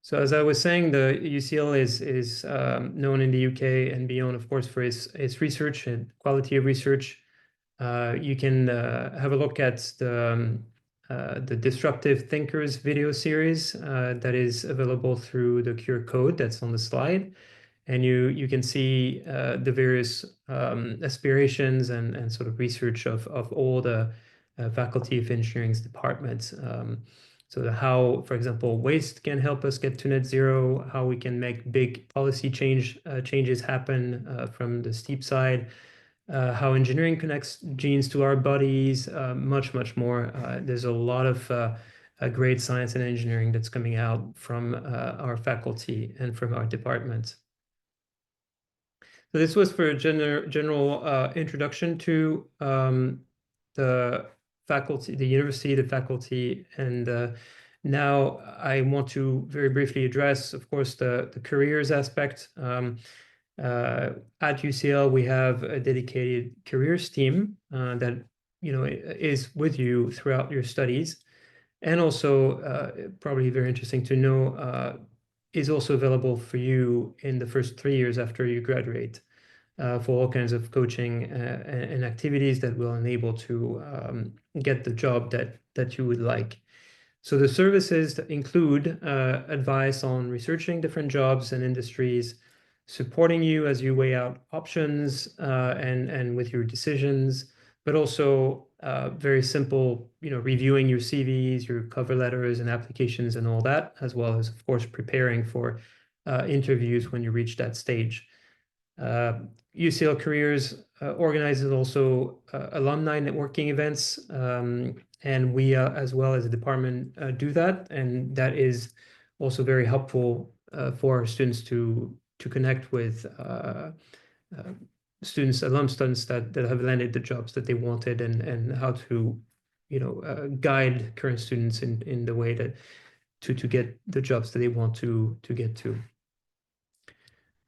So as I was saying, the UCL is known in the UK and beyond, of course, for its research and quality of research. You can have a look at the Disruptive Thinkers video series that is available through the QR code that's on the slide. And you can see the various aspirations and sort of research of all the Faculty of Engineering's departments. So how, for example, waste can help us get to net zero, how we can make big policy changes happen from the STEaPP side, how engineering connects genes to our bodies, much more. There's a lot of great science and engineering that's coming out from our faculty and from our departments. So this was for a general introduction to the faculty, the university, the faculty, and now I want to very briefly address, of course, the careers aspect. At UCL, we have a dedicated careers team that is with you throughout your studies, and also probably very interesting to know is also available for you in the first 3 years after you graduate for all kinds of coaching and activities that will enable to get the job that you would like. So the services include advice on researching different jobs and industries, supporting you as you weigh out options and with your decisions, but also very simple, reviewing your CVs, your cover letters and applications and all that, as well as, of course, preparing for interviews when you reach that stage. UCL Careers organizes also alumni networking events, and we, as well as a department, do that, and that is also very helpful for our students to connect with alum students that have landed the jobs that they wanted, and how to guide current students in the way that to get the jobs that they want to get to.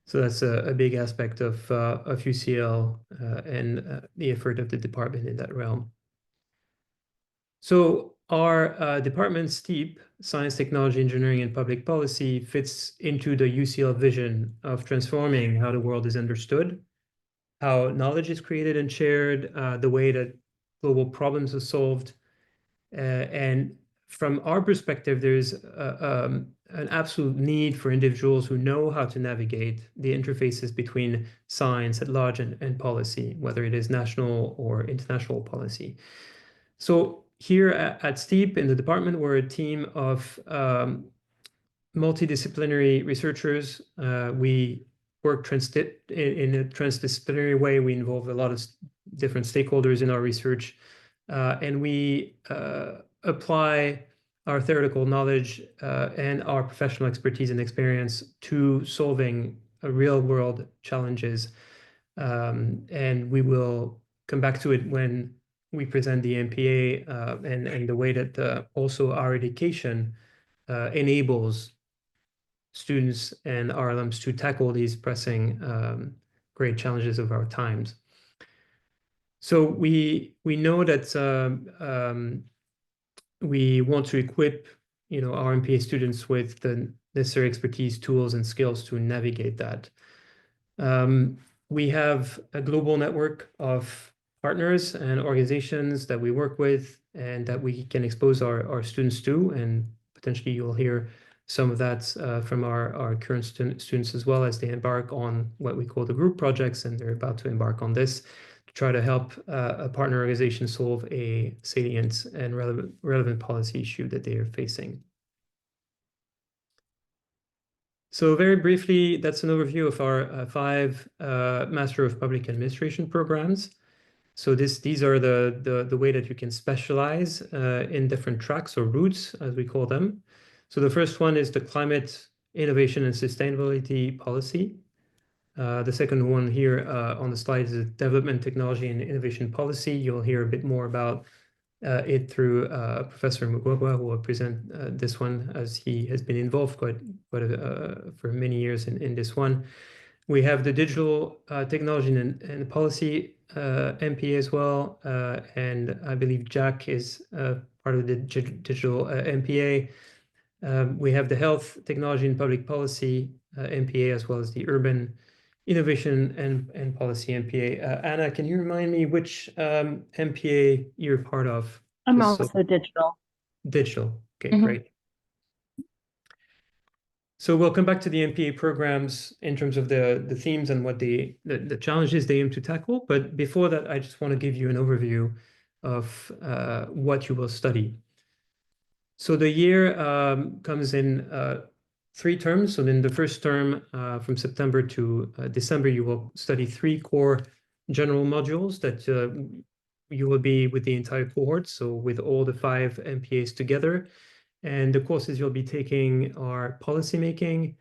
So that's a big aspect of UCL and the effort of the department in that realm. So our department, STEaPP, Science, Technology, Engineering, and Public Policy, fits into the UCL vision of transforming how the world is understood, how knowledge is created and shared, the way that global problems are solved. And from our perspective, there's an absolute need for individuals who know how to navigate the interfaces between science at large and policy, whether it is national or international policy. So here at STEaPP in the department, we're a team of multidisciplinary researchers. We work in a transdisciplinary way. We involve a lot of different stakeholders in our research, and we apply our theoretical knowledge and our professional expertise and experience to solving real-world challenges. And we will come back to it when we present the MPA and the way that also our education enables students and our alums to tackle these pressing great challenges of our times. So we know that we want to equip our MPA students with the necessary expertise, tools, and skills to navigate that. We have a global network of partners and organizations that we work with and that we can expose our students to, and potentially you'll hear some of that from our current students as well, as they embark on what we call the group projects, and they're about to embark on this to try to help a partner organization solve a salient and relevant policy issue that they are facing. So very briefly, that's an overview of our 5 Master of Public Administration programs. So these are the way that you can specialize in different tracks or routes, as we call them. So the first one is the Climate, Innovation, and Sustainability Policy. The second one here on the slide is Development, Technology, and Innovation Policy. You'll hear a bit more about it through Professor Mugwagwa, who will present this one, as he has been involved quite for many years in this one. We have the Digital Technology and Policy MPA as well, and I believe Jack is part of the Digital MPA. We have the Health, Technology and Public Policy MPA, as well as the Urban Innovation and Policy MPA. Anna, can you remind me which MPA you're part of? I'm also digital. Digital. Okay, great. So we'll come back to the MPA programs in terms of the themes and what the challenges they aim to tackle. But before that, I just want to give you an overview of what you will study. So the year comes in 3 terms. So in the first term, from September to December, you will study 3 core general modules that you will be with the entire cohort, so with all the 5 MPAs together. And the courses you'll be taking are policymaking.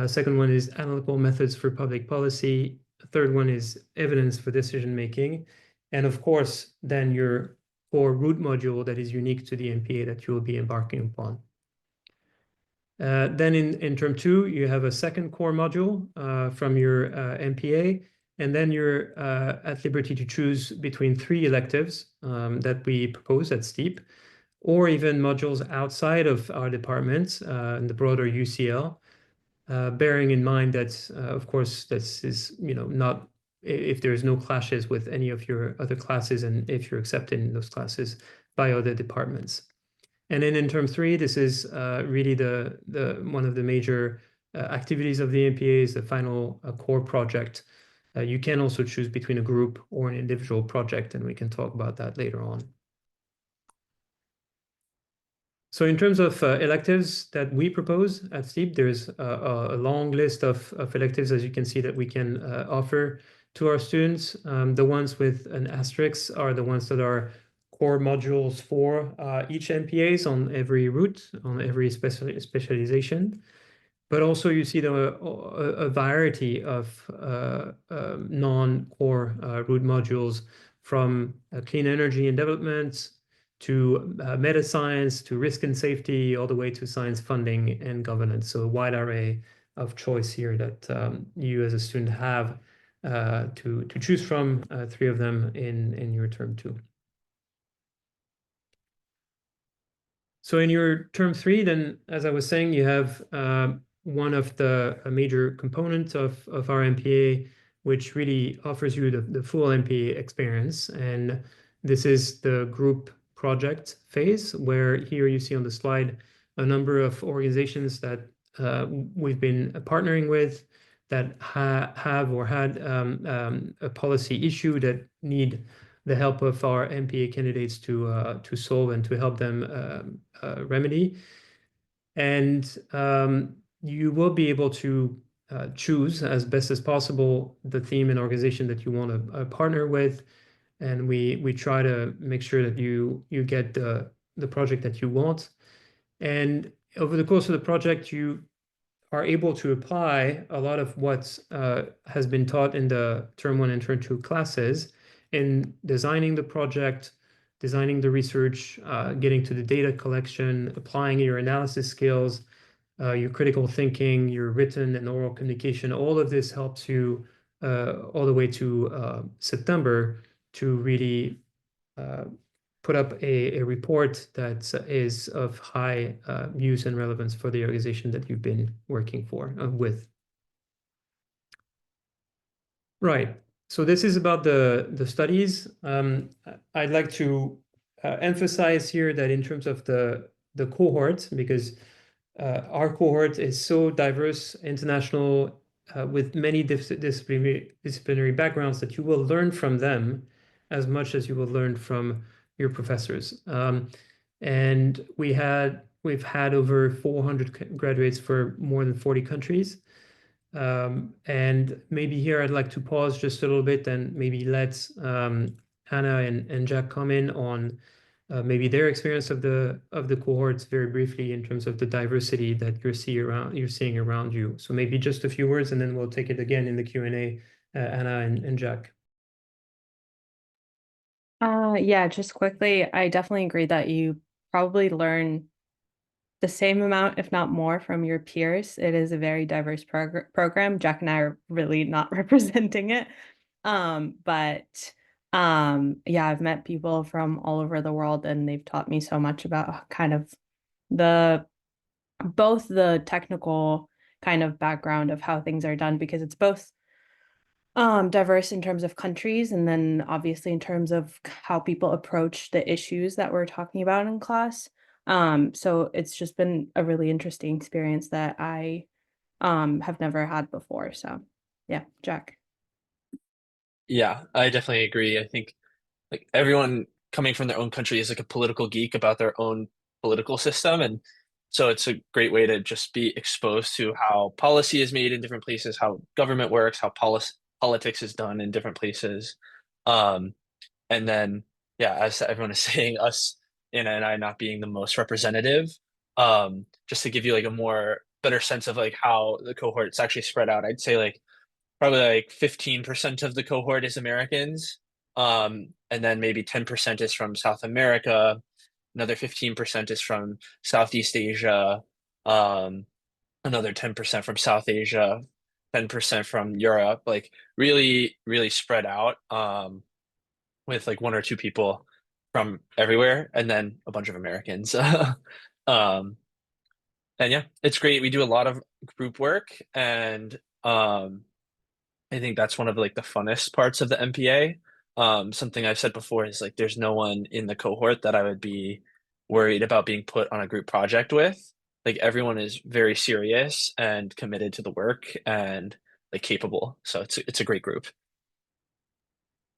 Second one is analytical methods for public policy. Third one is evidence for decision making. And of course, then your core root module that is unique to the MPA that you will be embarking upon. Then in term 2, you have a second core module from your MPA, and then you're at liberty to choose between 3 electives that we propose at STEaPP, or even modules outside of our department in the broader UCL, bearing in mind that, of course, this is, not if there's no clashes with any of your other classes and if you're accepted in those classes by other departments. And then in term 3, this is really the one of the major activities of the MPA is the final core project. You can also choose between a group or an individual project, and we can talk about that later on. So in terms of electives that we propose at STEaPP, there's a long list of electives, as you can see, that we can offer to our students. The ones with an asterisk are the ones that are core modules for each MPAs on every route, on every specialization. But also you see a variety of non-core route modules, from clean energy and development to meta science, to risk and safety, all the way to science funding and governance. So a wide array of choice here that you as a student have to choose from, 3 of them in your term 2. So in your term 3, then, as I was saying, you have one of the major components of our MPA, which really offers you the full MPA experience. And this is the group project phase, where here you see on the slide a number of organizations that we've been partnering with that have or had a policy issue that need the help of our MPA candidates to solve and to help them remedy. And you will be able to choose as best as possible the theme and organization that you want to partner with. And we try to make sure that you get the project that you want. And over the course of the project, you are able to apply a lot of what has been taught in the term 1 and term 2 classes in designing the project, designing the research, getting to the data collection, applying your analysis skills, your critical thinking, your written and oral communication. All of this helps you all the way to September to really put up a report that is of high use and relevance for the organization that you've been working with. Right. So this is about the studies. I'd like to emphasize here that in terms of the cohort, because our cohort is so diverse, international, with many disciplinary backgrounds, that you will learn from them as much as you will learn from your professors. And we've had over 400 graduates for more than 40 countries. And maybe here I'd like to pause just a little bit and maybe let Anna and Jack come in on maybe their experience of the cohorts very briefly in terms of the diversity that you're seeing around you. So maybe just a few words, and then we'll take it again in the Q&A, Anna and Jack. Yeah, just quickly, I definitely agree that you probably learn the same amount, if not more, from your peers. It is a very diverse program. Jack and I are really not representing it. But yeah, I've met people from all over the world, and they've taught me so much about kind of the both the technical kind of background of how things are done, because it's both diverse in terms of countries, and then obviously in terms of how people approach the issues that we're talking about in class. So it's just been a really interesting experience that I have never had before. So yeah, Jack. Yeah, I definitely agree. I think like everyone coming from their own country is like a political geek about their own political system. And so it's a great way to just be exposed to how policy is made in different places, how government works, how politics is done in different places. Um, and then, yeah, as everyone is saying, us, Anna and I not being the most representative, just to give you like a more better sense of like how the cohort's actually spread out, I'd say like probably like 15% of the cohort is Americans. And then maybe 10% is from South America. Another 15% is from Southeast Asia. Um, another 10% from South Asia, 10% from Europe, like really, really spread out, with like one or two people from everywhere, and then a bunch of Americans. Um, and yeah, it's great. We do a lot of group work, and I think that's one of like the funnest parts of the MPA. Something I've said before is like there's no one in the cohort that I would be worried about being put on a group project with. Like everyone is very serious and committed to the work and like capable. So it's a great group.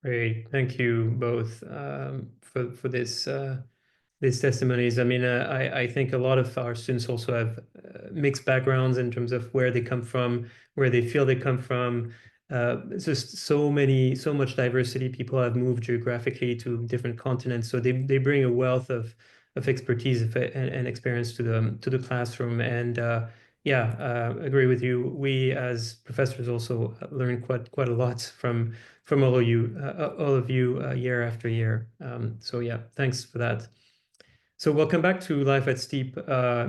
Great. Thank you both for this these testimonies. I mean, I think a lot of our students also have mixed backgrounds in terms of where they come from, where they feel they come from. It's just so much diversity. People have moved geographically to different continents, so they bring a wealth of expertise and experience to the classroom. And yeah, agree with you. We as professors also learn quite a lot from all of you year after year. So yeah, thanks for that. So we'll come back to life at STEaPP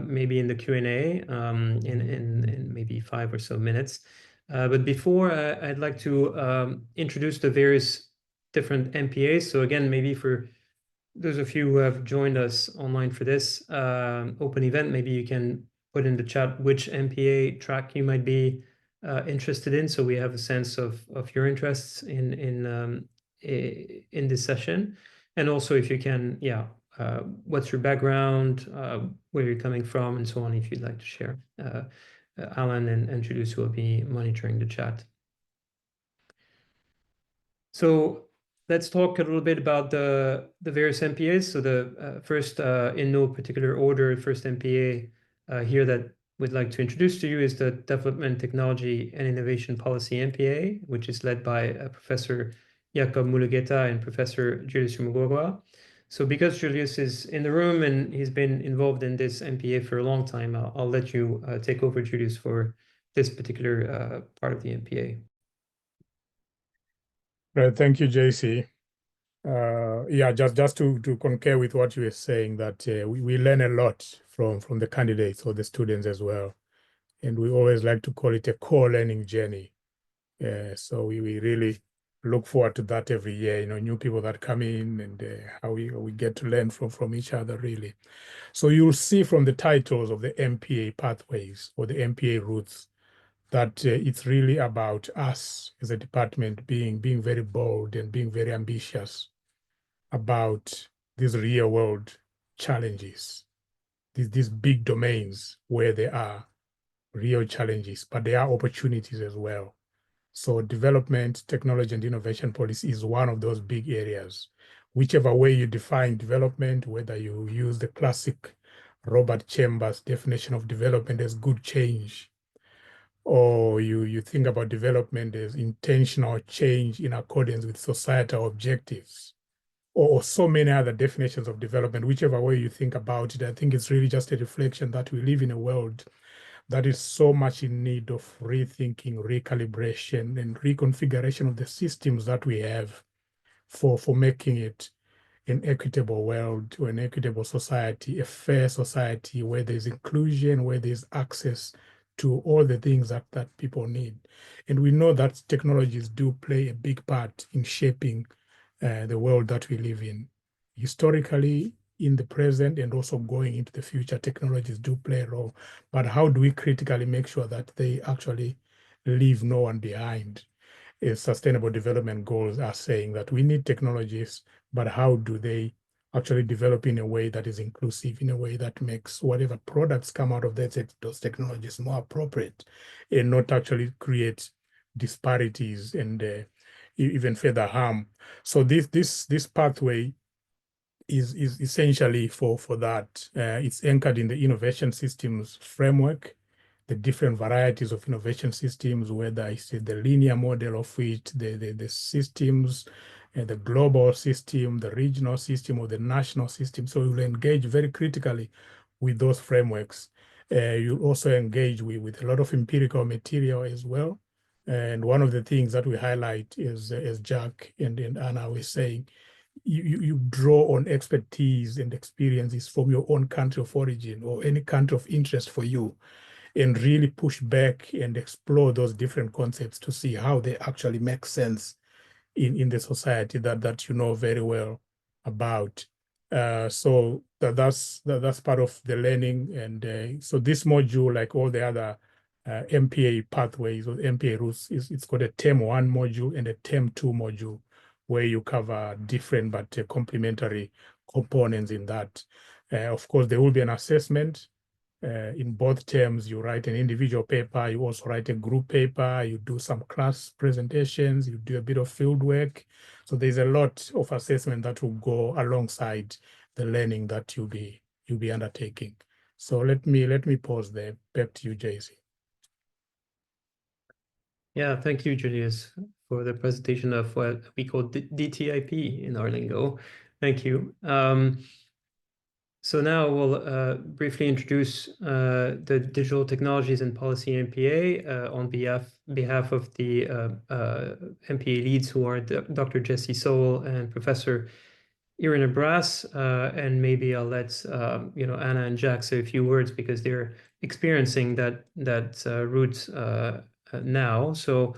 maybe in the Q&A in maybe 5 or so minutes. But before, I'd like to introduce the various different MPAs. So again, maybe for those of you who have joined us online for this open event, maybe you can put in the chat which MPA track you might be interested in, so we have a sense of your interests in this session. And also if you can, yeah, what's your background, where you're coming from, and so on, if you'd like to share. Alan and Julius will be monitoring the chat. So let's talk a little bit about the various MPAs. So the first, in no particular order, first MPA here that we'd like to introduce to you is the Development Technology and Innovation Policy MPA, which is led by Professor Jakob Mulugeta and Professor Julius Mugorwa. So because Julius is in the room and he's been involved in this MPA for a long time, I'll let you take over, Julius, for this particular part of the MPA. Right, thank you, JC. Yeah, just to concur with what you were saying, that we learn a lot from the candidates or the students as well. And we always like to call it a core learning journey. So we really look forward to that every year, you know, new people that come in and how we get to learn from each other, really. So you'll see from the titles of the MPA pathways or the MPA routes that it's really about us as a department being very bold and being very ambitious about these real world challenges, these big domains where there are real challenges, but there are opportunities as well. So development, technology, and innovation policy is one of those big areas. Whichever way you define development, whether you use the classic Robert Chambers definition of development as good change, or you think about development as intentional change in accordance with societal objectives, or so many other definitions of development, whichever way you think about it, I think it's really just a reflection that we live in a world that is so much in need of rethinking, recalibration, and reconfiguration of the systems that we have for making it an equitable world or an equitable society, a fair society where there's inclusion, where there's access to all the things that people need. And we know that technologies do play a big part in shaping the world that we live in. Historically, in the present and also going into the future, technologies do play a role. But how do we critically make sure that they actually leave no one behind? Sustainable development goals are saying that we need technologies, but how do they actually develop in a way that is inclusive, in a way that makes whatever products come out of those technologies more appropriate, and not actually create disparities and even further harm. So this pathway is essentially for that. It's anchored in the innovation systems framework, the different varieties of innovation systems, whether it's the linear model of it, the systems, the global system, the regional system, or the national system. So you'll engage very critically with those frameworks. You'll also engage with a lot of empirical material as well. And one of the things that we highlight is, as Jack and Anna were saying, you draw on expertise and experiences from your own country of origin or any country of interest for you, and really push back and explore those different concepts to see how they actually make sense in the society that you know very well about. So that's part of the learning. And so this module, like all the other MPA pathways or MPA routes, it's got a term 1 module and a term 2 module, where you cover different but complementary components in that. Of course, there will be an assessment. In both terms, you write an individual paper, you also write a group paper, you do some class presentations, you do a bit of field work. So there's a lot of assessment that will go alongside the learning that you'll be undertaking. So let me pause there. Back to you, JC. Yeah, thank you, Julius, for the presentation of what we call DTIP in our lingo. Thank you. So now we'll briefly introduce the Digital Technologies and Policy MPA on behalf of the MPA leads, who are Dr. Jesse Sowell and Professor Irina Brass, and maybe I'll let Anna and Jack say a few words because they're experiencing that route now. So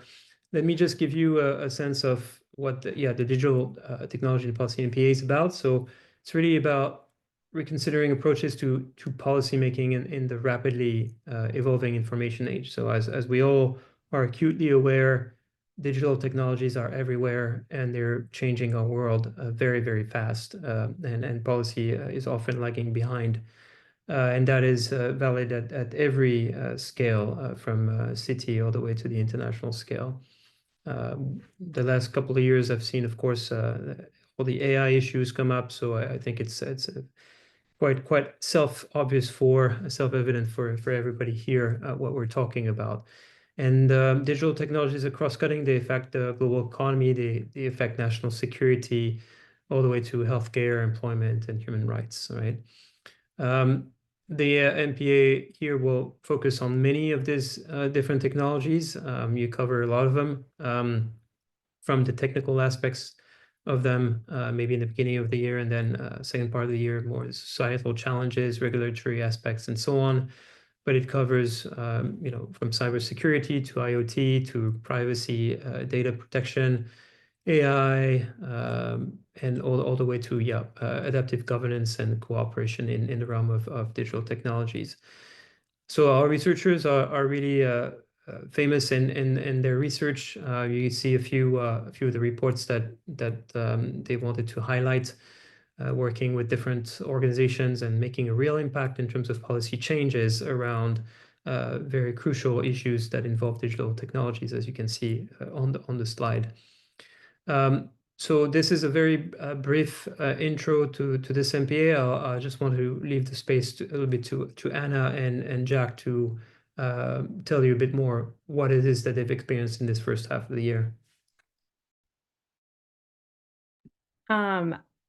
let me just give you a sense of what the Digital Technology and Policy MPA is about. So it's really about reconsidering approaches to policymaking in the rapidly evolving information age. So as we all are acutely aware, digital technologies are everywhere and they're changing our world very, very fast. And policy is often lagging behind. And that is valid at every scale, from city all the way to the international scale. The last couple of years, I've seen, of course, all the AI issues come up. So I think it's quite self-evident for everybody here what we're talking about. And digital technologies are cross-cutting. They affect the global economy. They affect national security, all the way to healthcare, employment, and human rights. Right. The MPA here will focus on many of these different technologies. You cover a lot of them, from the technical aspects of them, maybe in the beginning of the year, and then second part of the year, more societal challenges, regulatory aspects, and so on. But it covers, from cybersecurity to IoT to privacy, data protection, AI, and all the way to adaptive governance and cooperation in the realm of digital technologies. So our researchers are really famous in their research. You see a few of the reports that they wanted to highlight, working with different organizations and making a real impact in terms of policy changes around very crucial issues that involve digital technologies, as you can see on the slide. So this is a very brief intro to this MPA. I just want to leave the space a little bit to Anna and Jack to tell you a bit more what it is that they've experienced in this first half of the year.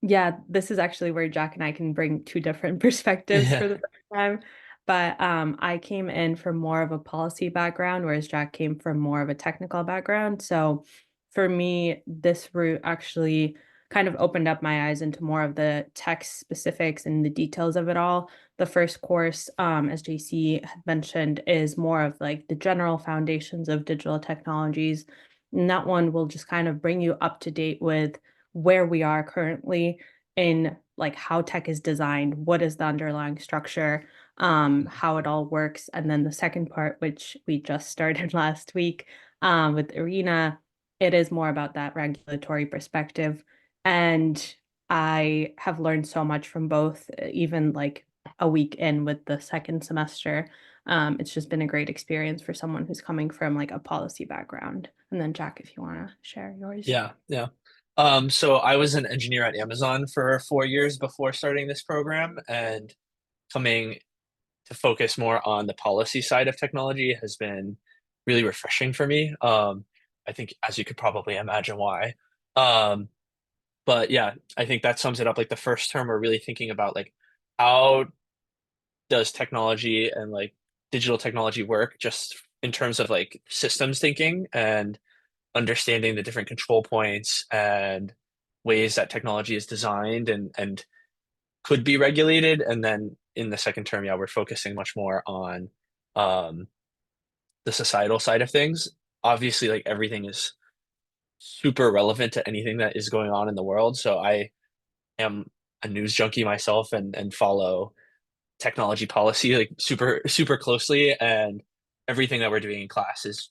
Yeah, this is actually where Jack and I can bring two different perspectives for the first time. But I came in from more of a policy background, whereas Jack came from more of a technical background. So for me, this route actually kind of opened up my eyes into more of the tech specifics and the details of it all. The first course, as JC had mentioned, is more of like the general foundations of digital technologies. And that one will just kind of bring you up to date with where we are currently in like how tech is designed, what is the underlying structure, how it all works. And then the second part, which we just started last week with Arena, it is more about that regulatory perspective. And I have learned so much from both, even like a week in with the second semester. It's just been a great experience for someone who's coming from like a policy background. And then Jack, if you want to share yours. Yeah, yeah. So I was an engineer at Amazon for 4 years before starting this program, and coming to focus more on the policy side of technology has been really refreshing for me. I think, as you could probably imagine why. Um, but yeah, I think that sums it up. Like the first term, we're really thinking about like how does technology and like digital technology work just in terms of like systems thinking and understanding the different control points and ways that technology is designed and could be regulated. And then in the second term, yeah, we're focusing much more on um, the societal side of things. Obviously, like everything is super relevant to anything that is going on in the world. So I am a news junkie myself and follow technology policy like super closely, and everything that we're doing in class is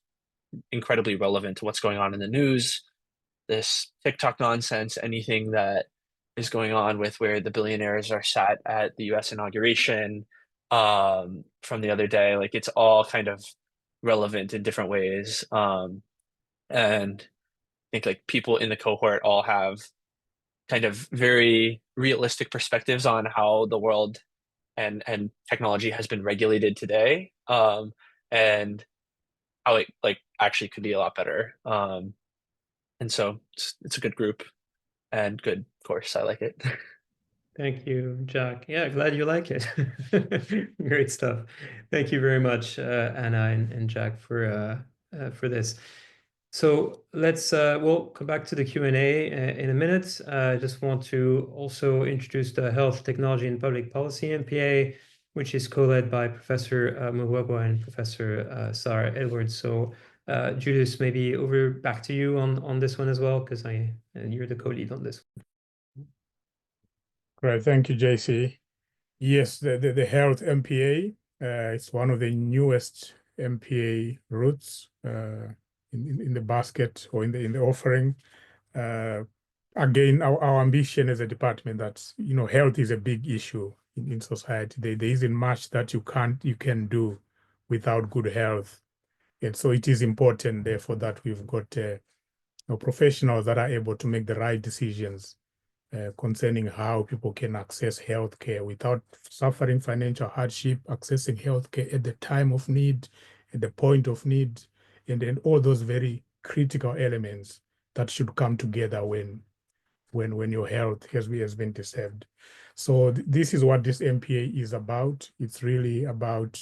incredibly relevant to what's going on in the news, this TikTok nonsense, anything that is going on with where the billionaires are sat at the US inauguration from the other day. Like it's all kind of relevant in different ways. And I think like people in the cohort all have kind of very realistic perspectives on how the world and technology has been regulated today. And how it like actually could be a lot better. And so it's a good group and good course. I like it. Thank you, Jack. Yeah, glad you like it. Great stuff. Thank you very much, Anna and Jack for this. So let's we'll come back to the Q&A in a minute. I just want to also introduce the Health Technology and Public Policy MPA, which is co-led by Professor Mwebwa and Professor Sarah Edwards. So Julius, maybe back to you on this one as well, because you're the co-lead on this one. Great, thank you, JC. Yes, the Health MPA, it's one of the newest MPA routes in the basket or in the offering. Again, our ambition as a department that health is a big issue in society. There isn't much that you can do without good health, and so it is important, therefore, that we've got professionals that are able to make the right decisions concerning how people can access healthcare without suffering financial hardship, accessing healthcare at the time of need, at the point of need, and then all those very critical elements that should come together when your health has been disturbed. So this is what this MPA is about. It's really about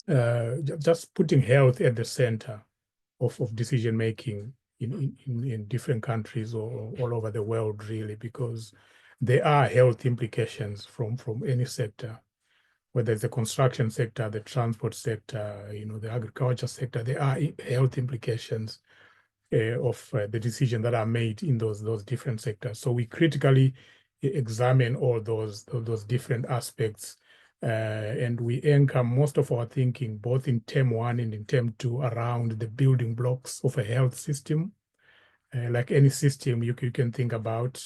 just putting health at the center of decision making in different countries or all over the world, really, because there are health implications from any sector, whether it's the construction sector, the transport sector, the agriculture sector. There are health implications of the decisions that are made in those different sectors. So we critically examine all those different aspects, and we anchor most of our thinking, both in term 1 and in term 2, around the building blocks of a health system. Like any system you can think about,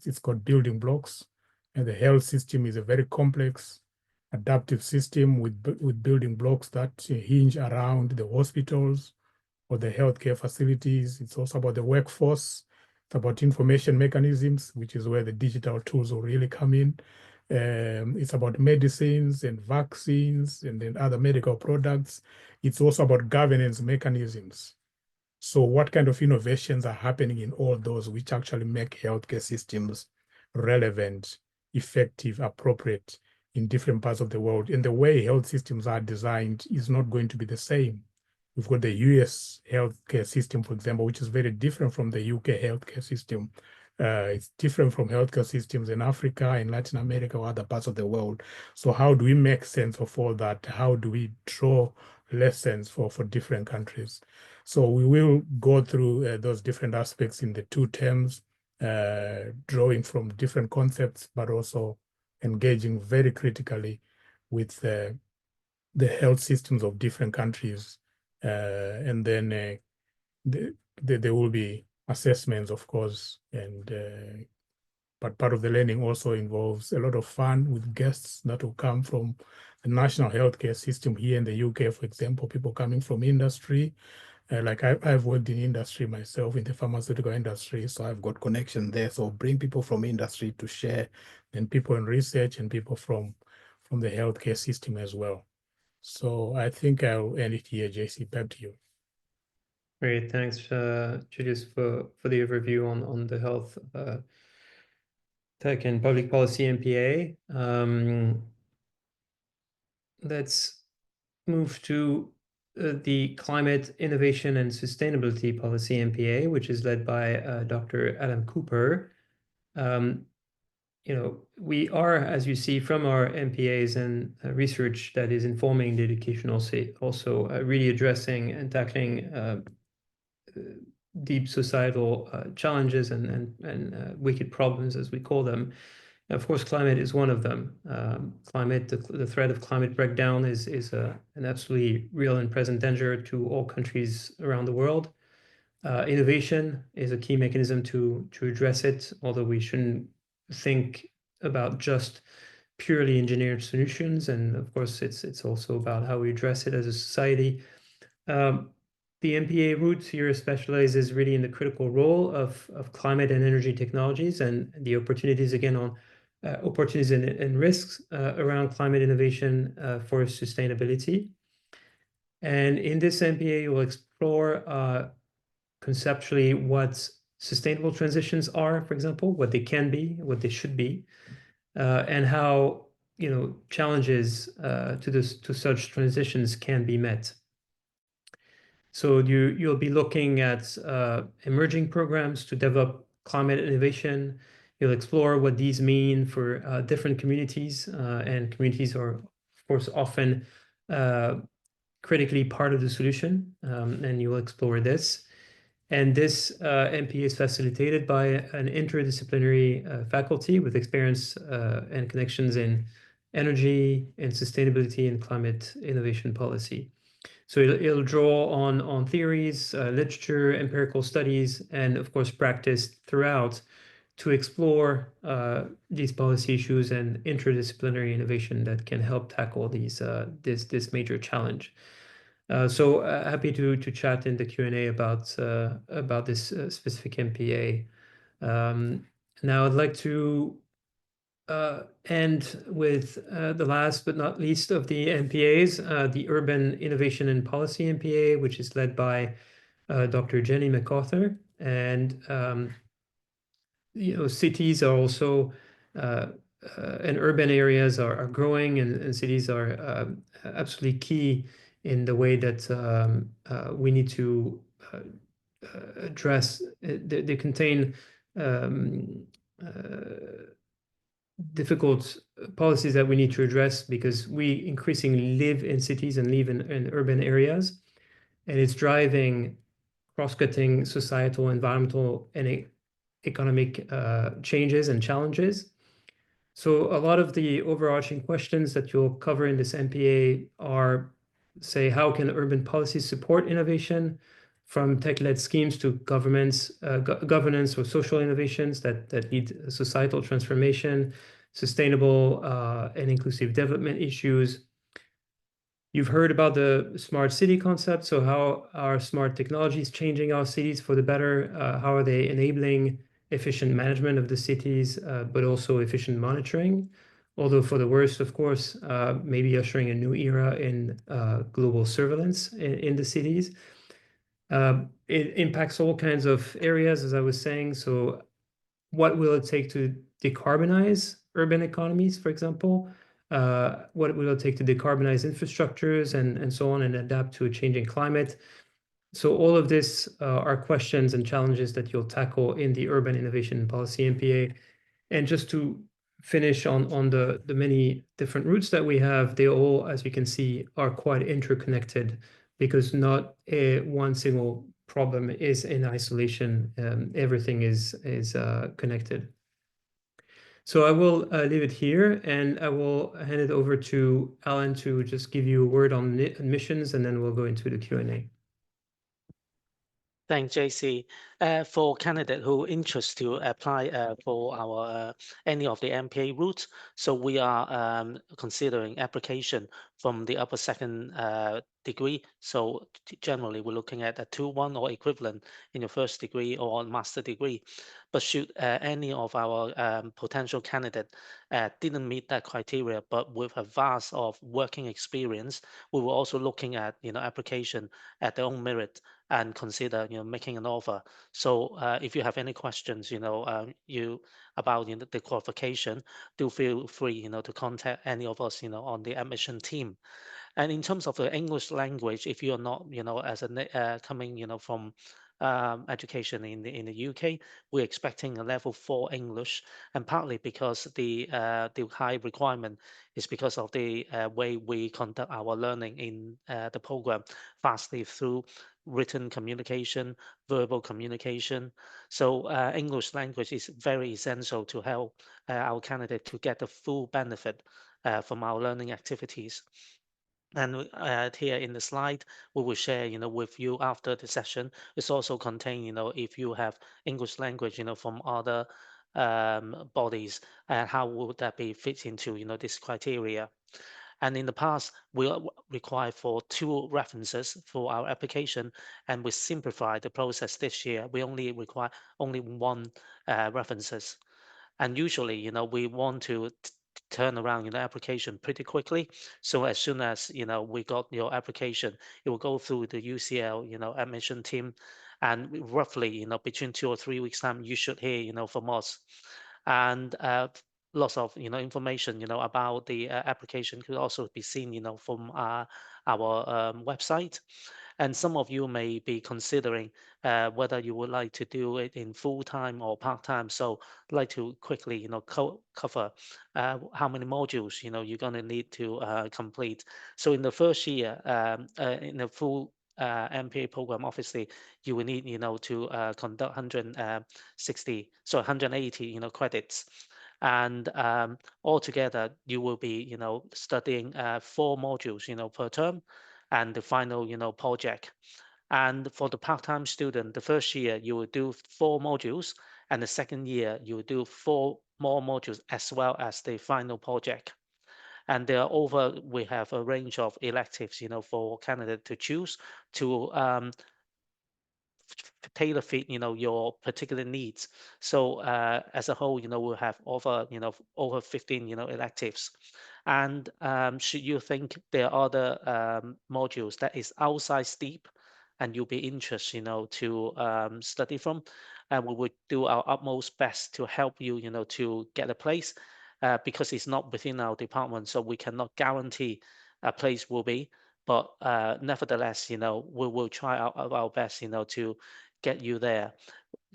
it's got building blocks, and the health system is a very complex, adaptive system with building blocks that hinge around the hospitals or the healthcare facilities. It's also about the workforce. It's about information mechanisms, which is where the digital tools will really come in. It's about medicines and vaccines and then other medical products. It's also about governance mechanisms. So what kind of innovations are happening in all those which actually make healthcare systems relevant, effective, appropriate in different parts of the world? And the way health systems are designed is not going to be the same. We've got the US healthcare system, for example, which is very different from the UK healthcare system. It's different from healthcare systems in Africa, in Latin America, or other parts of the world. So how do we make sense of all that? How do we draw lessons for different countries? So we will go through those different aspects in the 2 terms. drawing from different concepts, but also engaging very critically with the health systems of different countries. And then there will be assessments, of course, and but part of the learning also involves a lot of fun with guests that will come from the national healthcare system here in the UK, for example, people coming from industry. Like I've worked in industry myself, in the pharmaceutical industry, so I've got connection there. So bring people from industry to share, and people in research and people from the healthcare system as well. So I think I'll end it here, JC. Back to you. Great, thanks, Julius, for the overview on the health tech and public policy MPA. Let's move to the Climate Innovation and Sustainability Policy MPA, which is led by Dr. Adam Cooper. We are, as you see from our MPAs and research that is informing the education, also really addressing and tackling deep societal challenges and wicked problems, as we call them. And of course, climate is one of them. The threat of climate breakdown is an absolutely real and present danger to all countries around the world. Innovation is a key mechanism to address it, although we shouldn't think about just purely engineered solutions. And of course, it's also about how we address it as a society. The MPA route here specializes really in the critical role of climate and energy technologies and the opportunities, again, on opportunities and risks around climate innovation for sustainability. And in this MPA, we'll explore conceptually what sustainable transitions are, for example, what they can be, what they should be, and how challenges to such transitions can be met. So you'll be looking at emerging programs to develop climate innovation. You'll explore what these mean for different communities, and communities are, of course, often critically part of the solution, and you will explore this. And this MPA is facilitated by an interdisciplinary faculty with experience and connections in energy and sustainability and climate innovation policy. So it'll draw on theories, literature, empirical studies, and of course practice throughout to explore these policy issues and interdisciplinary innovation that can help tackle this major challenge. So happy to chat in the Q&A about this specific MPA. Now I'd like to end with the last but not least of the MPAs, the Urban Innovation and Policy MPA, which is led by Dr. Jenny MacArthur. And cities are also and urban areas are growing, and cities are absolutely key in the way that we need to address. They contain difficult policies that we need to address because we increasingly live in cities and live in urban areas, and it's driving cross-cutting societal, environmental, and economic changes and challenges. So a lot of the overarching questions that you'll cover in this MPA are, say, how can urban policies support innovation, from tech-led schemes to governance or social innovations that lead societal transformation, sustainable and inclusive development issues. You've heard about the smart city concept. So how are smart technologies changing our cities for the better? How are they enabling efficient management of the cities, but also efficient monitoring? Although for the worst, of course, maybe ushering a new era in global surveillance in the cities. It impacts all kinds of areas, as I was saying. So what will it take to decarbonize urban economies, for example? What will it take to decarbonize infrastructures and so on, and adapt to a changing climate? So all of this are questions and challenges that you'll tackle in the Urban Innovation and Policy MPA. And just to finish on the many different routes that we have, they all, as you can see, are quite interconnected, because not one single problem is in isolation. Everything is connected. So I will leave it here, and I will hand it over to Alan to just give you a word on admissions, and then we'll go into the Q&A. Thanks, JC. For candidate who interested to apply for our any of the MPA routes, so we are considering application from the upper second degree. So generally, we're looking at a 2-1 or equivalent in your first degree or master degree. But should any of our potential candidate didn't meet that criteria, but with a vast of working experience, we were also looking at application at their own merit and consider making an offer. So if you have any questions about the qualification, do feel free to contact any of us on the admission team. And in terms of the English language, if you're not as a coming from education in the UK, we're expecting a level 4 English, and partly because the high requirement is because of the way we conduct our learning in the program, vastly through written communication, verbal communication. So English language is very essential to help our candidate to get the full benefit from our learning activities. And here in the slide, we will share, with you after the session. It's also contain, if you have English language, from other bodies, how would that be fit into, this criteria? And in the past, we require for 2 references for our application, and we simplify the process this year. We only require only 1 references. And usually, we want to turn around application pretty quickly. So as soon as we got your application, it will go through the UCL admission team, and roughly between 2 or 3 weeks time, you should hear from us. And lots of information about the application could also be seen from our website. And some of you may be considering whether you would like to do it in full-time or part-time. So I'd like to quickly cover how many modules you're going to need to complete. So in the first year, in the full MPA program, obviously you will need to conduct 180 credits. And altogether, you will be studying 4 modules per term, and the final project. And for the part-time student, the first year you will do 4 modules, and the second year you will do 4 more modules as well as the final project. And we have a range of electives for candidate to choose to tailor fit your particular needs. So as a whole we'll have over 15 electives. And should you think there are other modules that is outside STEaPP and you'll be interested to study from, and we would do our utmost best to help you to get a place, because it's not within our department, so we cannot guarantee a place will be. But nevertheless, we will try our best, to get you there,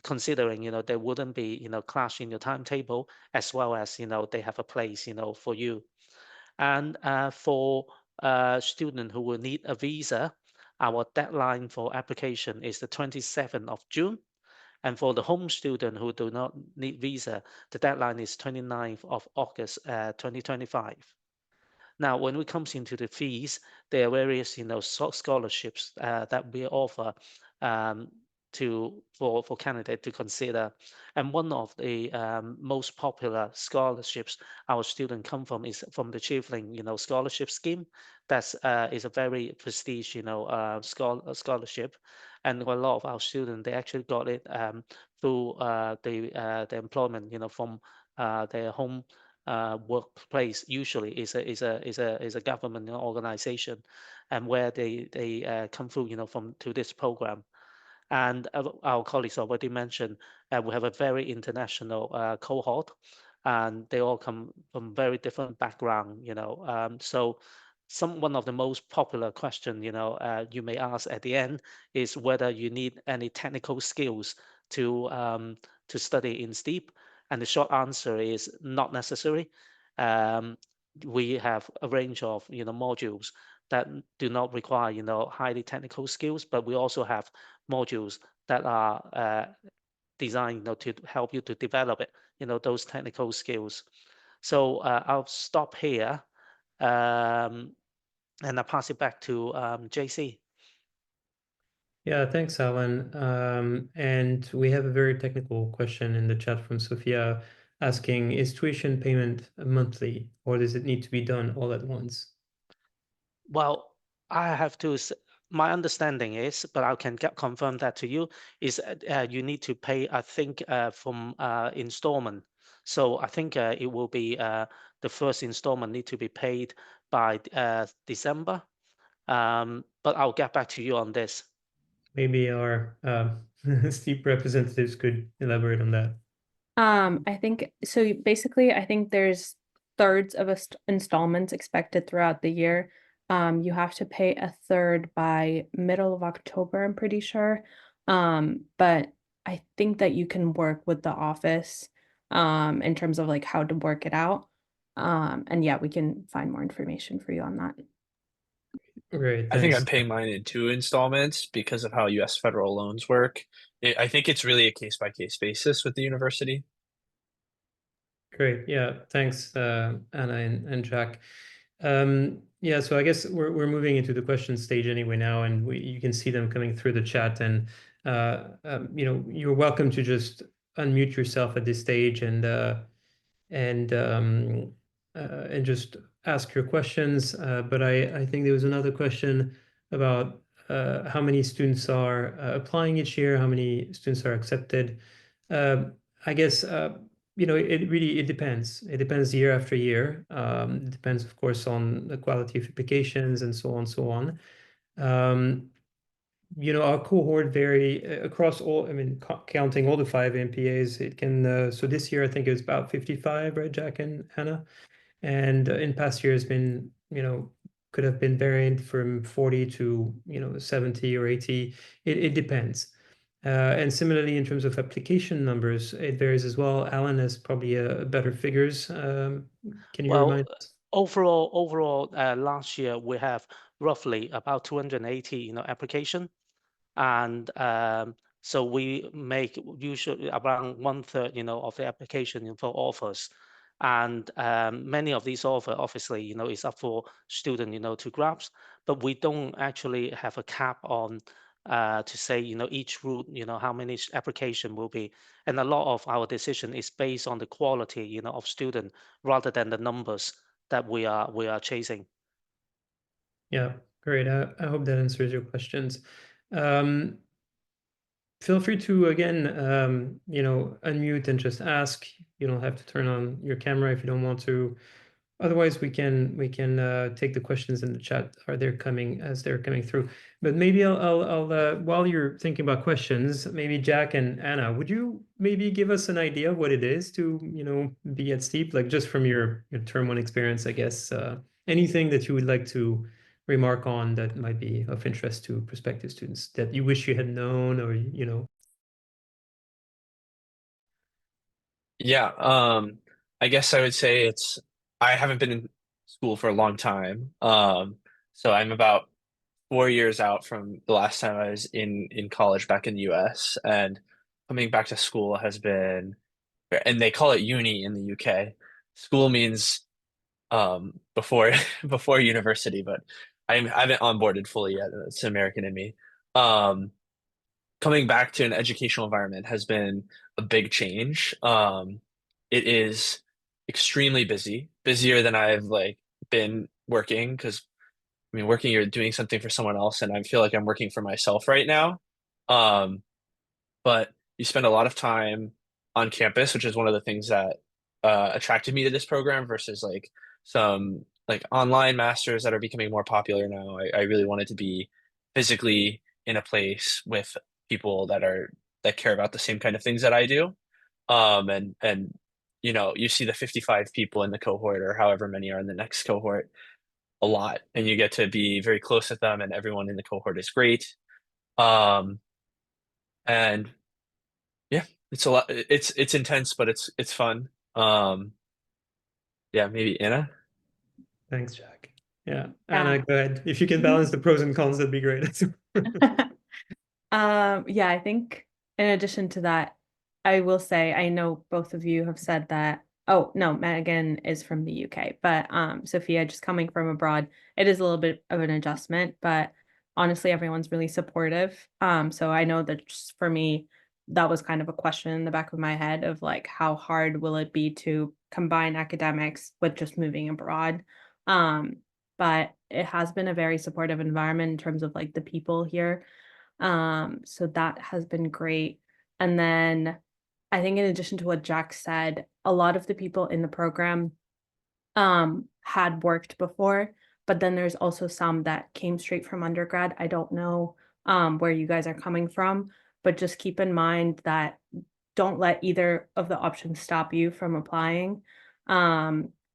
considering, there wouldn't be, clash in your timetable, as well as, they have a place, for you. And for student who will need a visa, our deadline for application is the 27th of June. And for the home student who do not need visa, the deadline is 29th of August, 2025. Now, when it comes into the fees, there are various, scholarships that we offer for candidate to consider. And one of the most popular scholarships our students come from is from the Chiefling, scholarship scheme. That's is a very prestigious, scholarship, and a lot of our students they actually got it through the employment, from their home workplace. Usually is a government organization, and where they come through from to this program. And our colleagues already mentioned we have a very international cohort, and they all come from very different background. So one of the most popular question you may ask at the end is whether you need any technical skills to study in STEaPP. And the short answer is not necessary. We have a range of modules that do not require, highly technical skills, but we also have modules that are designed, to help you to develop it, those technical skills. So I'll stop here, and I'll pass it back to JC. Yeah, thanks, Alan. And we have a very technical question in the chat from Sophia asking, is tuition payment monthly, or does it need to be done all at once? Well, I have to, my understanding is, but I can confirm that to you, is you need to pay, I think, from installment. So I think it will be the first installment need to be paid by December. But I'll get back to you on this. Maybe our STEaPP representatives could elaborate on that. I think so. Basically, I think there's thirds of installments expected throughout the year. You have to pay a third by middle of October, I'm pretty sure. But I think that you can work with the office in terms of like how to work it out. And yeah, we can find more information for you on that. Great, I think I'm thanks. paying mine in 2 installments because of how US federal loans work. I think it's really a case by case basis with the university. Great. Yeah, thanks, Anna and Jack. Yeah, so I guess we're moving into the question stage anyway now, and you can see them coming through the chat. And you're welcome to just unmute yourself at this stage and just ask your questions. But I think there was another question about how many students are applying each year, how many students are accepted. I guess it depends. It depends year after year. It depends, of course, on the quality of applications and so on and so on. Our cohort vary across all, I mean, counting all the 5 MPAs, it can, so this year I think it was about 55, right, Jack and Hannah? And in past years been, could have been varied from 40 to, 70 or 80. It depends. And similarly, in terms of application numbers, it varies as well. Alan has probably better figures. Can you remind us? Overall, last year we have roughly about 280, application, and so we make usually around 1/3, of the application for offers, and many of these offers, obviously, is up for student, to grasp, but we don't actually have a cap on to say, each route, how many application will be, and a lot of our decision is based on the quality, of student rather than the numbers that we are chasing. Yeah, great. I hope that answers your questions. Feel free to, again, unmute and just ask. You don't have to turn on your camera if you don't want to. Otherwise, we can take the questions in the chat they're coming through. But maybe I'll while you're thinking about questions, maybe Jack and Anna, would you maybe give us an idea of what it is to be at STEaPP, like just from your term 1 experience, I guess. Anything that you would like to remark on that might be of interest to prospective students that you wish you had known, or Yeah, I guess I would say I haven't been in school for a long time. So I'm about 4 years out from the last time I was in college back in the US, and coming back to school has been, and they call it uni in the UK. School means before before university, but I haven't onboarded fully yet. It's American in me. Um, Coming back to an educational environment has been a big change. It is extremely busy, busier than I've been working, because I mean, working, you're doing something for someone else, and I feel like I'm working for myself right now. Um, but you spend a lot of time on campus, which is one of the things that attracted me to this program versus some online masters that are becoming more popular now. I really wanted to be physically in a place with people that care about the same kind of things that I do. And you see the 55 people in the cohort or however many are in the next cohort a lot, and you get to be very close with them, and everyone in the cohort is great. Um, and yeah, it's a lot. It's intense, but it's fun. Yeah, maybe Anna. thanks, Jack. Yeah, Anna, Yeah. go ahead. If you can balance the pros and cons, that'd be great. Yeah, I think in addition to that, I will say I know both of you have said that. Oh, no, Megan is from the UK, but Sophia, just coming from abroad, it is a little bit of an adjustment, but honestly, everyone's really supportive. So I know that just for me, that was kind of a question in the back of my head of like how hard will it be to combine academics with just moving abroad. Um, but it has been a very supportive environment in terms of like the people here. So that has been great. And then I think in addition to what Jack said, a lot of the people in the program had worked before, but then there's also some that came straight from undergrad. I don't know where you guys are coming from, but just keep in mind that don't let either of the options stop you from applying.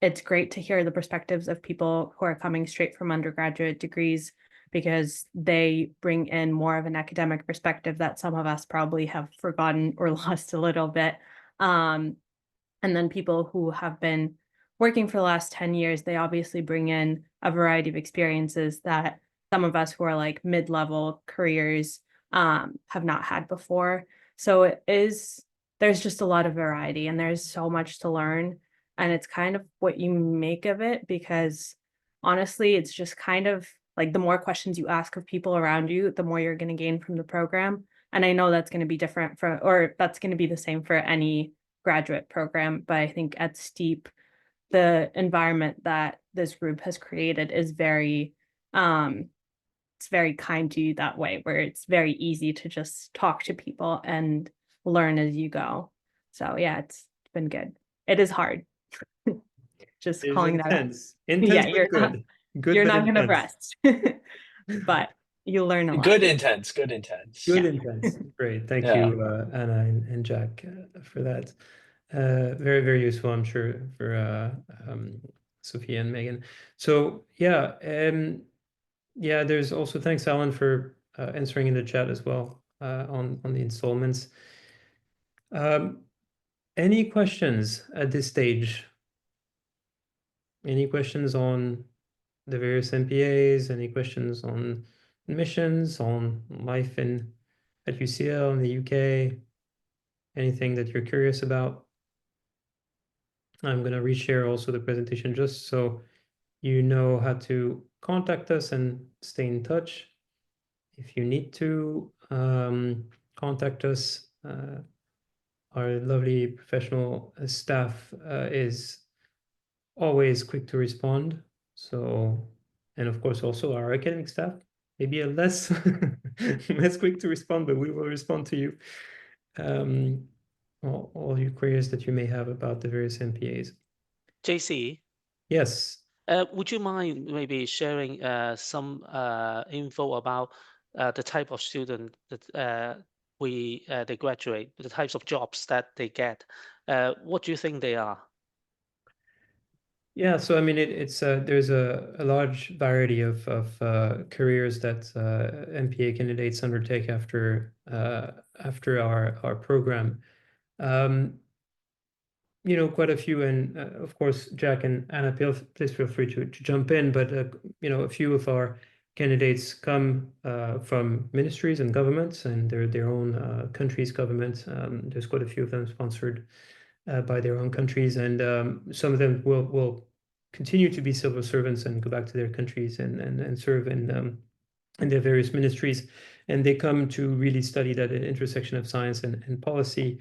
It's great to hear the perspectives of people who are coming straight from undergraduate degrees because they bring in more of an academic perspective that some of us probably have forgotten or lost a little bit. And then people who have been working for the last 10 years, they obviously bring in a variety of experiences that some of us who are like mid-level careers have not had before. So there's just a lot of variety and there's so much to learn. And it's kind of what you make of it, because honestly, it's just kind of like the more questions you ask of people around you, the more you're going to gain from the program. And I know that's going to be different or that's going to be the same for any graduate program, but I think at STEaPP, the environment that this group has created is it's very kind to you that way, where it's very easy to just talk to people and learn as you go. So yeah, it's been good. It is hard. Just It is calling that out. intense. Intense, Yeah, but good. Good, you're but not gonna intense. rest, but you'll learn a lot. Good intense, good intense. Good Yeah. intense. Great. Thank Yeah. you, Anna and Jack, for that. Very, very useful, I'm sure, for Sophia and Megan. So yeah, yeah, there's also thanks, Alan, for answering in the chat as well on the installments. Any questions at this stage? Any questions on the various MPAs? Any questions on admissions, on life at UCL in the UK? Anything that you're curious about? I'm going to reshare also the presentation just so you know how to contact us and stay in touch. If you need to contact us, our lovely professional staff is always quick to respond. So, and of course also our academic staff, maybe a less less quick to respond, but we will respond to you. All your queries that you may have about the various MPAs. JC, Yes. would you mind maybe sharing some info about the type of student that they graduate, the types of jobs that they get? What do you think they are? Yeah, so I mean, there's a large variety of careers that MPA candidates undertake after our program. You know, quite a few, and of course, Jack and Anna, please feel free to jump in. But you know, a few of our candidates come from ministries and governments, and their own countries' government. There's quite a few of them sponsored by their own countries, and some of them will continue to be civil servants and go back to their countries and serve in their various ministries, and they come to really study that intersection of science and policy.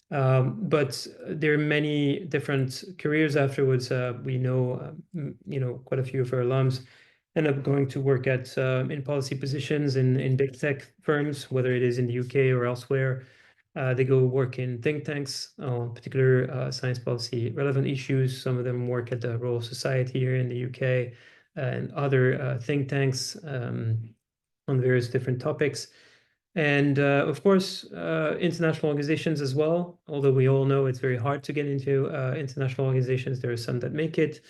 But there are many different careers afterwards. We know, you know, quite a few of our alums end up going to work at in policy positions in big tech firms, whether it is in the UK or elsewhere. They go work in think tanks on particular science policy relevant issues. Some of them work at the Royal Society here in the UK and other think tanks on various different topics. And of course, international organizations as well. Although we all know it's very hard to get into international organizations, there are some that make it.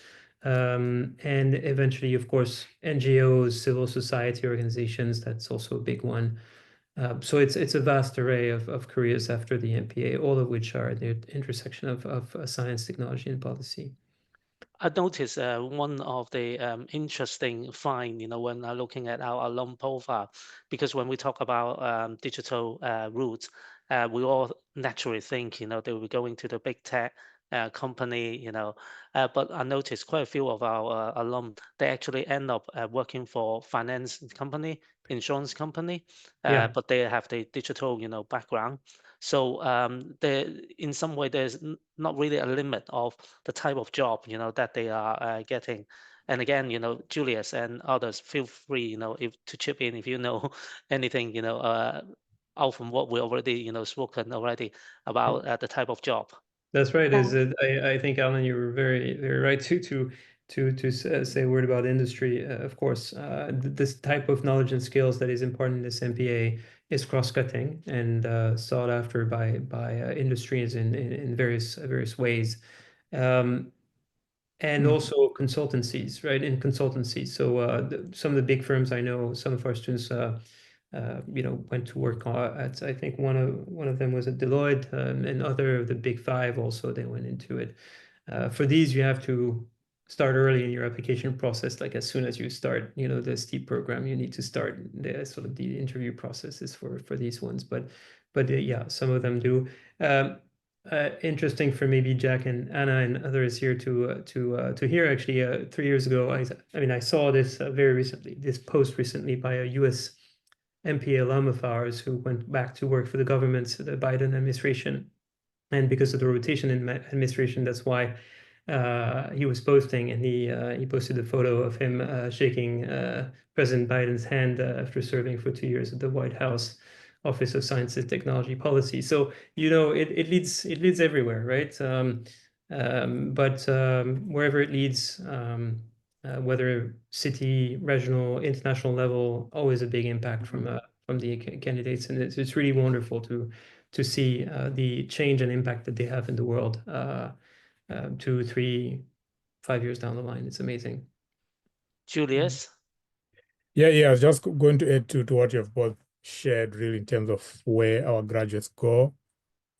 And eventually, of course, NGOs, civil society organizations, that's also a big one. So it's a vast array of careers after the MPA, all of which are at the intersection of science, technology, and policy. I noticed one of the interesting find, when looking at our alum profile, because when we talk about digital routes, we all naturally think, they will be going to the big tech company, but I noticed quite a few of our alum, they actually end up working for finance company, insurance company, Yeah. but they have the digital, background. So there, in some way, there's not really a limit of the type of job that they are getting. And again, Julius and others, feel free, if to chip in if you know anything, out from what we already, spoken already about the type of job. That's right. Yeah. Is it? I think Alan, you were very right to say a word about industry. Of course, this type of knowledge and skills that is important in this MPA is cross-cutting and sought after by industries in various ways. And also consultancies, right? In consultancies. So some of the big firms I know, some of our students, went to work at. I think one of them was at Deloitte, and other of the big five also they went into it. For these, you have to start early in your application process. Like as soon as you start, the STEaPP program, you need to start the sort of the interview processes for these ones. But yeah, some of them do. Interesting for maybe Jack and Anna and others here to hear. Actually, 3 years ago, I saw this very recently. This post recently by a U.S. MPA alum of ours who went back to work for the government, the Biden administration, and because of the rotation in administration, that's why he was posting, and he posted a photo of him shaking President Biden's hand after serving for 2 years at the White House Office of Science and Technology Policy. So it leads everywhere, right? But wherever it leads, whether city, regional, international level, always a big impact from the candidates, and it's really wonderful to see the change and impact that they have in the world 2, 3, 5 years down the line. It's amazing. Julius? Yeah, I was just going to add to what you've both shared, really, in terms of where our graduates go.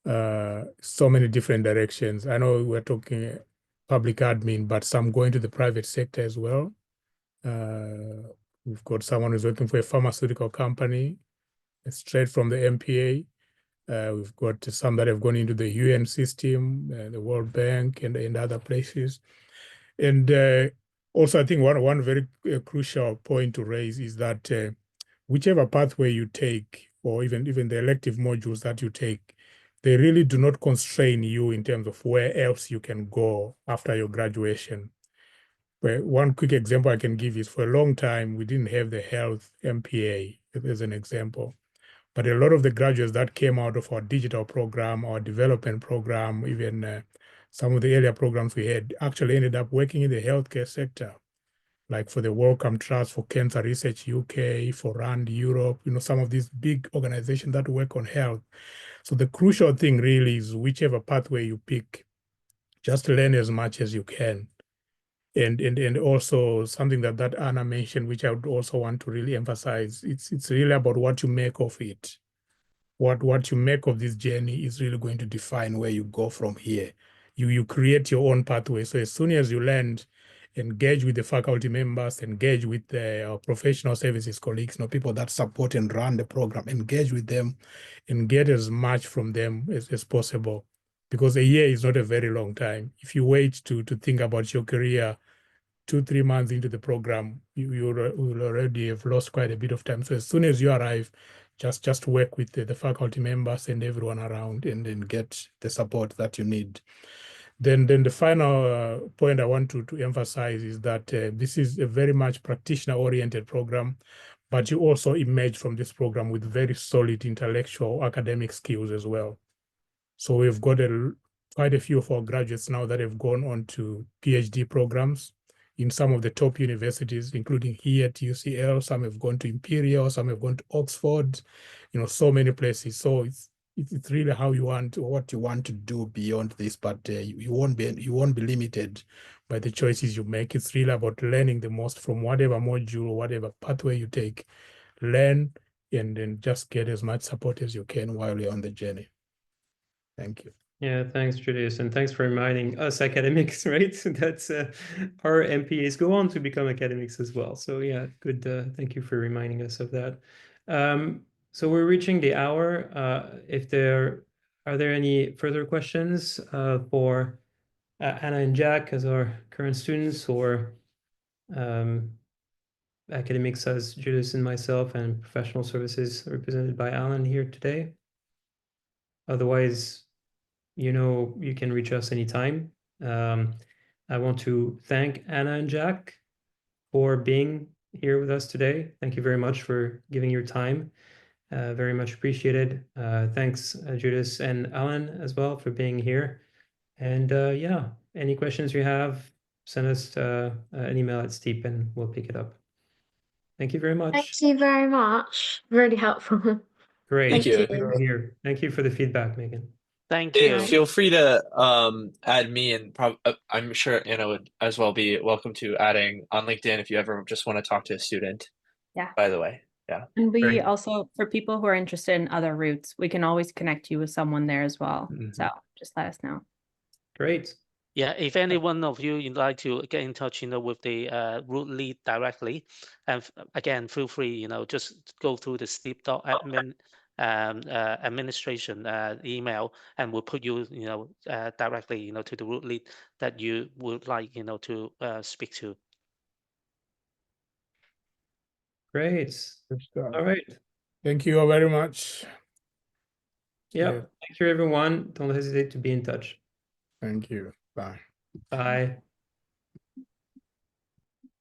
So many different directions. I know we're talking public admin, but some going to the private sector as well. We've got someone who's working for a pharmaceutical company, straight from the MPA. We've got some that have gone into the UN system, the World Bank, and other places. And also, I think one very crucial point to raise is that whichever pathway you take, or even the elective modules that you take, they really do not constrain you in terms of where else you can go after your graduation. But one quick example I can give is, for a long time, we didn't have the health MPA as an example. But a lot of the graduates that came out of our digital program, our development program, even some of the earlier programs we had, actually ended up working in the healthcare sector, like for the Wellcome Trust, for Cancer Research UK, for RAND Europe, some of these big organizations that work on health. So the crucial thing really is, whichever pathway you pick, just learn as much as you can. And also something that Anna mentioned, which I would also want to really emphasize, it's really about what you make of it. What you make of this journey is really going to define where you go from here. You create your own pathway. So as soon as you land, engage with the faculty members, engage with the professional services colleagues, people that support and run the program, engage with them and get as much from them as possible. Because a year is not a very long time. If you wait to think about your career 2-3 months into the program, you will already have lost quite a bit of time. So as soon as you arrive, just work with the faculty members and everyone around, and then get the support that you need. Then the final point I want to emphasize is that this is a very much practitioner-oriented program, but you also emerge from this program with very solid intellectual academic skills as well. So we've got quite a few of our graduates now that have gone on to PhD programs in some of the top universities, including here at UCL. Some have gone to Imperial, some have gone to Oxford, so many places. So it's really how you want, or what you want to do beyond this, but you won't be limited by the choices you make. It's really about learning the most from whatever module, whatever pathway you take. Learn and then just get as much support as you can while you're on the journey. Thank you. Yeah, thanks, Julius, and thanks for reminding us academics, right? That's our MPAs go on to become academics as well. So yeah, good. Thank you for reminding us of that. So we're reaching the hour. If there are there any further questions for Anna and Jack as our current students, or academics as Julius and myself, and professional services represented by Alan here today? Otherwise, you know, you can reach us anytime. I want to thank Anna and Jack for being here with us today. Thank you very much for giving your time. Very much appreciated. Thanks, Julius and Alan as well for being here. And yeah, any questions you have, send us an email at STEaPP and we'll pick it up. Thank you very much. Thank you very much. Really helpful. Great. Thank you. Here. Thank you for the feedback, Megan. Thank you. Feel free to add me, and I'm sure Anna would as well be welcome to adding on LinkedIn if you ever just want to talk to a student. Yeah. By the way, yeah. And we Great. also, for people who are interested in other routes, we can always connect you with someone there as well. So just let us know. Great. Yeah, if any one of you would like to get in touch, with the route lead directly, and again, feel free, just go through the STEaPP.admin administration email, and we'll put you, directly, to the route lead that you would like, to speak to. Great. Good stuff. All right. Thank you all very much. Yeah. Yeah. Thank you, everyone. Don't hesitate to be in touch. Thank you. Bye. Bye.